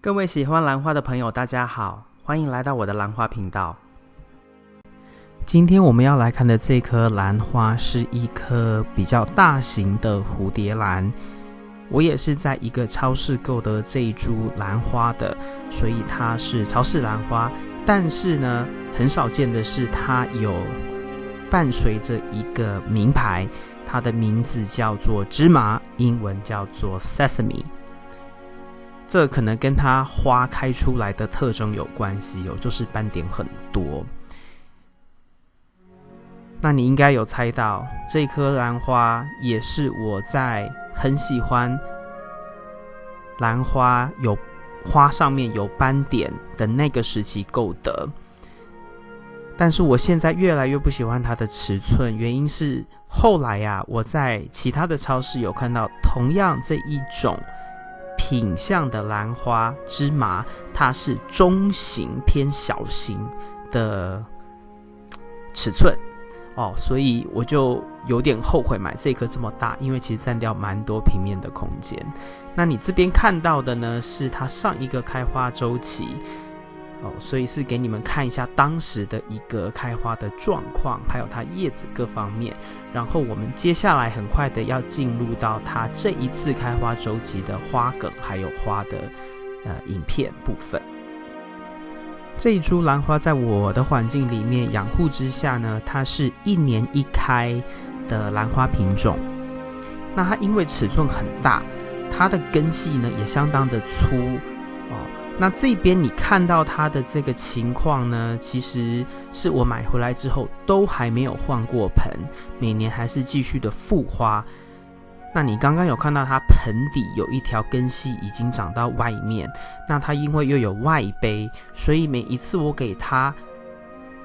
各位喜欢兰花的朋友大家好，欢迎来到我的兰花频道。今天我们要来看的这颗兰花是一颗比较大型的蝴蝶兰，我也是在一个超市购得这一株兰花的，所以它是超市兰花。但是呢，很少见的是它有伴随着一个名牌，它的名字叫做芝麻，英文叫做 Sesame。这可能跟它花开出来的特征有关系哦，就是斑点很多。那你应该有猜到，这颗兰花也是我在很喜欢兰花有花上面有斑点的那个时期购得。但是我现在越来越不喜欢它的尺寸，原因是后来我在其他的超市有看到同样这一种品相的兰花芝麻，它是中型偏小型的尺寸所以我就有点后悔买这颗这么大，因为其实占掉蛮多平面的空间。那你这边看到的呢，是它上一个开花周期所以是给你们看一下当时的一个开花的状况，还有它叶子各方面。然后我们接下来很快的要进入到它这一次开花周期的花梗还有花的影片部分。这一株兰花在我的环境里面养护之下呢，它是1年1开的兰花品种。那它因为尺寸很大，它的根系呢也相当的粗那这边你看到它的这个情况呢，其实是我买回来之后都还没有换过盆，每年还是继续的复花。那你刚刚有看到它盆底有一条根系已经长到外面，那它因为又有外杯，所以每一次我给它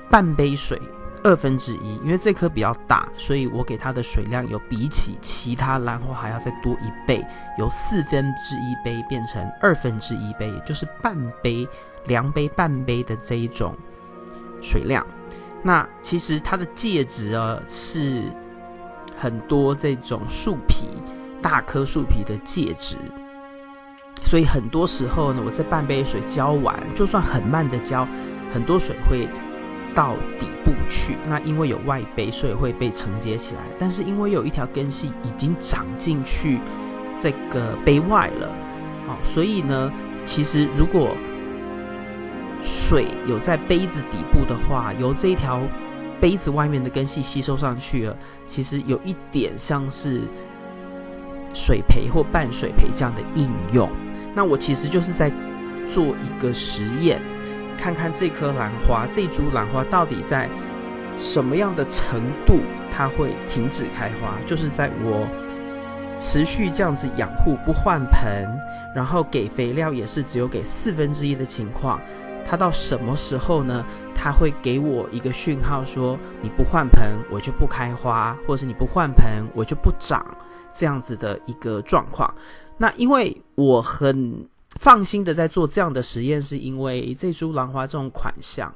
半杯水1/2，因为这颗比较大，所以我给它的水量有比起其他兰花还要再多1倍，由1/4杯变成1/2杯，也就是半杯、2杯半杯的这一种水量。那其实它的介质是很多这种树皮，大颗树皮的介质，所以很多时候呢，我这半杯水浇完，就算很慢的浇，很多水会到底部去，那因为有外杯，所以会被承接起来。但是因为有一条根系已经长进去这个杯外了所以呢，其实如果水有在杯子底部的话，由这一条杯子外面的根系吸收上去了，其实有一点像是水培或半水培这样的应用。那我其实就是在做一个实验，看看这颗兰花，这株兰花到底在什么样的程度它会停止开花，就是在我持续这样子养护不换盆，然后给肥料也是只有给1/4的情况，它到什么时候呢？它会给我一个讯号说，你不换盆我就不开花，或者是你不换盆我就不长，这样子的一个状况。那因为我很放心的在做这样的实验，是因为这株兰花这种款相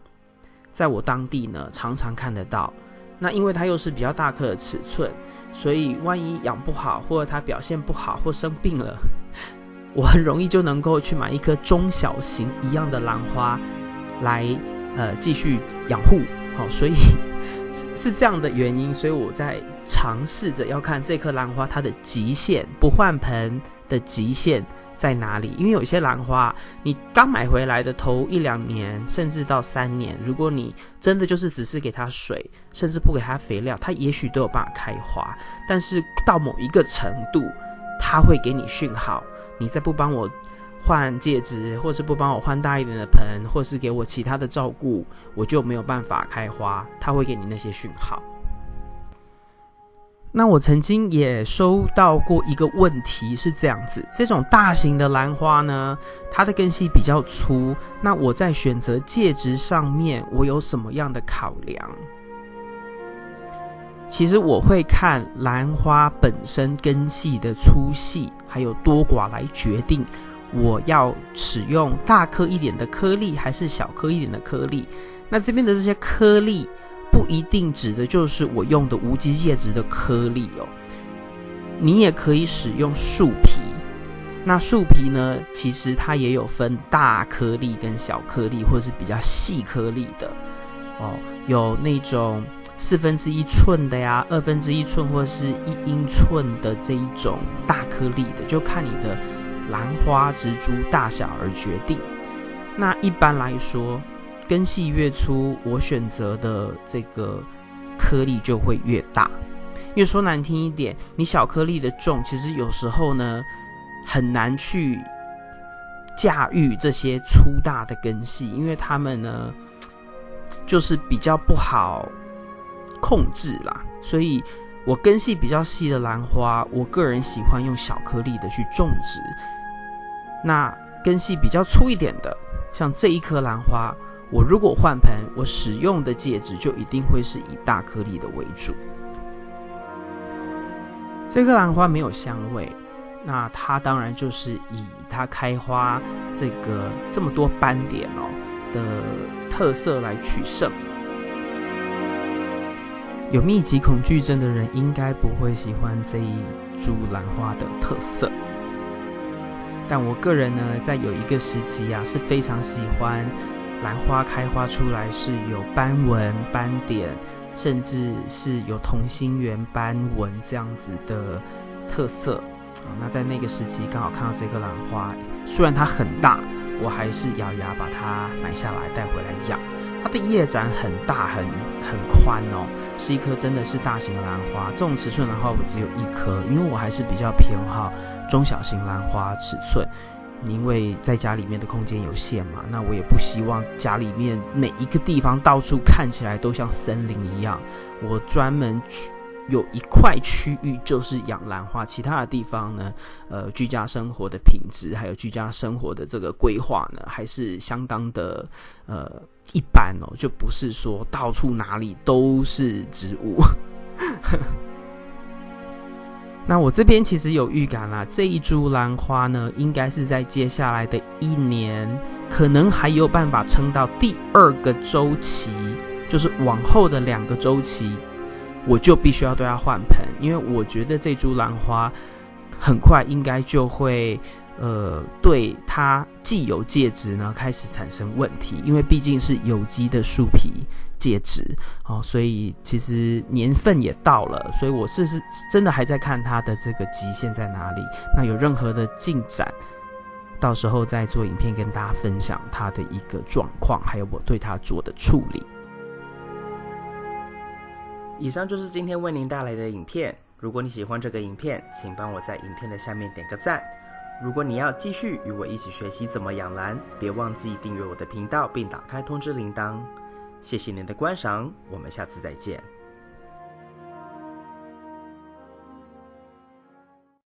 在我当地呢常常看得到。那因为它又是比较大颗的尺寸，所以万一养不好，或者它表现不好或生病了，我很容易就能够去买一颗中小型一样的兰花来继续养护所以是这样的原因，所以我在尝试着要看这颗兰花它的极限，不换盆的极限在哪里。因为有些兰花你刚买回来的头1-2年甚至到3年，如果你真的就是只是给它水，甚至不给它肥料，它也许都有办法开花。但是到某一个程度，它会给你讯号，你再不帮我换介质，或是不帮我换大一点的盆，或是给我其他的照顾，我就没有办法开花，它会给你那些讯号。那我曾经也收到过一个问题是这样子，这种大型的兰花呢，它的根系比较粗，那我在选择介质上面我有什么样的考量？其实我会看兰花本身根系的粗细还有多寡来决定我要使用大颗一点的颗粒还是小颗一点的颗粒。那这边的这些颗粒不一定指的就是我用的无机介质的颗粒你也可以使用树皮，那树皮呢，其实它也有分大颗粒跟小颗粒，或者是比较细颗粒的哦，有那种1/4寸的呀，1/2寸或者是1英寸的这一种大颗粒的，就看你的兰花植株大小而决定。那一般来说，根系越粗，我选择的这个颗粒就会越大。因为说难听一点，你小颗粒的种，其实有时候呢很难去驾驭这些粗大的根系，因为它们呢就是比较不好控制啦。所以我根系比较细的兰花，我个人喜欢用小颗粒的去种植。那根系比较粗一点的，像这一颗兰花，我如果换盆，我使用的介质就一定会是以大颗粒的为主。这颗兰花没有香味，那它当然就是以它开花这么多斑点的特色来取胜。有密集恐惧症的人应该不会喜欢这一株兰花的特色，但我个人呢，在有一个时期是非常喜欢兰花开花出来是有斑纹、斑点，甚至是有同心圆斑纹这样子的特色。那在那个时期刚好看到这颗兰花，虽然它很大，我还是咬牙把它买下来带回来养。它的叶展很大很宽是一颗真的是大型的兰花。这种尺寸兰花我只有1颗，因为我还是比较偏好中小型兰花尺寸，因为在家里面的空间有限嘛，那我也不希望家里面每一个地方到处看起来都像森林一样。我专门有一块区域就是养兰花，其他的地方呢，居家生活的品质还有居家生活的这个规划呢，还是相当的一般就不是说到处哪里都是植物。那我这边其实有预感啦，这一株兰花呢，应该是在接下来的1年，可能还有办法撑到第2个周期，就是往后的2个周期，我就必须要对它换盆，因为我觉得这株兰花很快应该就会对它既有介质呢开始产生问题，因为毕竟是有机的树皮介质所以其实年份也到了，所以我是真的还在看它的这个极限在哪里。那有任何的进展，到时候再做影片跟大家分享它的一个状况，还有我对它做的处理。以上就是今天为您带来的影片。如果你喜欢这个影片，请帮我在影片的下面点个赞。如果你要继续与我一起学习怎么养兰，别忘记订阅我的频道并打开通知铃铛。谢谢您的观赏，我们下次再见。